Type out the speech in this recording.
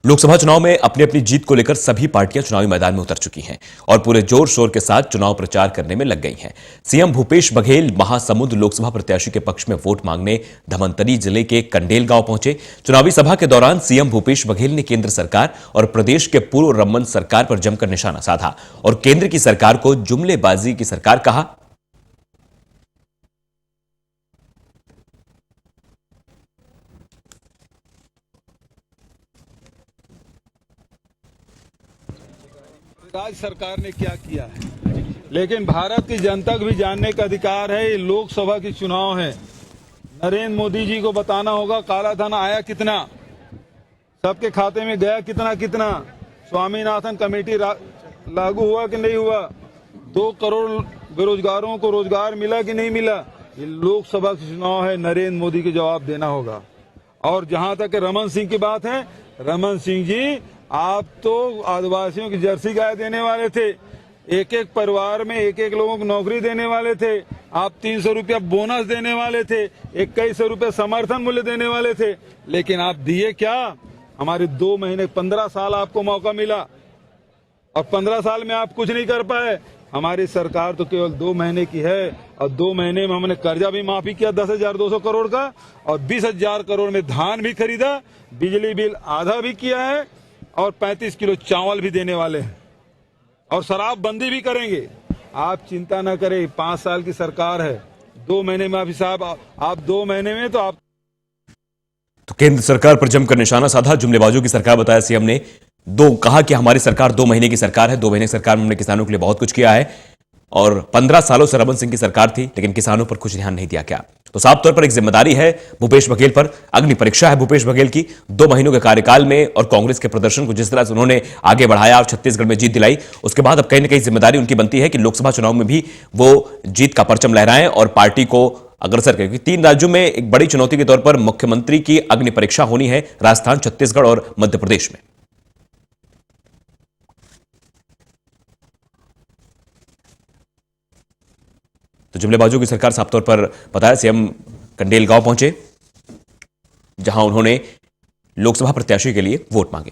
लोकसभा चुनाव में अपनी अपनी जीत को लेकर सभी पार्टियां चुनावी मैदान में उतर चुकी हैं और पूरे जोर शोर के साथ चुनाव प्रचार करने में लग गई हैं। सीएम भूपेश बघेल महासमुंद लोकसभा प्रत्याशी के पक्ष में वोट मांगने धमंतरी जिले के कंडेल गांव पहुंचे। चुनावी सभा के दौरान सीएम भूपेश बघेल ने केंद्र सरकार और प्रदेश के पूर्व रमन सरकार पर जमकर निशाना साधा और केंद्र की सरकार को जुमलेबाजी की सरकार कहा। राज्य सरकार ने क्या किया है, लेकिन भारत की जनता को भी जानने का अधिकार है। ये लोकसभा की चुनाव है। नरेंद्र मोदी जी को बताना होगा काला धन आया कितना, सबके खाते में गया कितना कितना, स्वामीनाथन कमेटी लागू हुआ कि नहीं हुआ, 2 करोड़ बेरोजगारों को रोजगार मिला कि नहीं मिला। ये लोकसभा की चुनाव है, नरेंद्र मोदी को जवाब देना होगा। और जहां तक रमन सिंह की बात है, रमन सिंह जी आप तो आदिवासियों की जर्सी गाय देने वाले थे, एक एक परिवार में एक एक लोगों को नौकरी देने वाले थे, आप 300 रुपया बोनस देने वाले थे, 2100 रुपया समर्थन मूल्य देने वाले थे, लेकिन आप दिए क्या? हमारे 2 महीने 15 साल आपको मौका मिला और 15 साल में आप कुछ नहीं कर पाए। हमारी सरकार तो केवल 2 महीने की है और 2 महीने में हमने कर्जा भी माफी किया 10,200 करोड़ का और 20,000 करोड़ में धान भी खरीदा, बिजली बिल आधा भी किया है और 35 किलो चावल भी देने वाले हैं और शराबबंदी भी करेंगे। आप चिंता न करें, 5 साल की सरकार है, 2 महीने में आप हिसाब आप 2 महीने में तो आप केंद्र सरकार पर जमकर निशाना साधा, जुमलेबाजों की सरकार बताया सीएम ने। कहा कि हमारी सरकार 2 महीने की सरकार है, 2 महीने की सरकार में हमने किसानों के लिए बहुत कुछ किया है और 15 सालों से रमन सिंह की सरकार थी लेकिन किसानों पर कुछ ध्यान नहीं दिया गया। तो साफ तौर पर एक जिम्मेदारी है भूपेश बघेल पर, अग्नि परीक्षा है भूपेश बघेल की 2 महीनों के कार्यकाल में और कांग्रेस के प्रदर्शन को जिस तरह से उन्होंने आगे बढ़ाया और छत्तीसगढ़ में जीत दिलाई, उसके बाद अब कहीं ना कहीं जिम्मेदारी उनकी बनती है कि लोकसभा चुनाव में भी वो जीत का परचम लहराएं और पार्टी को अग्रसर करें। 3 राज्यों में एक बड़ी चुनौती के तौर पर मुख्यमंत्री की अग्नि परीक्षा होनी है, राजस्थान, छत्तीसगढ़ और मध्य प्रदेश में। तो जुमलेबाजों की सरकार साफ तौर पर बताया सीएम कंडेल गांव पहुंचे जहां उन्होंने लोकसभा प्रत्याशी के लिए वोट मांगे।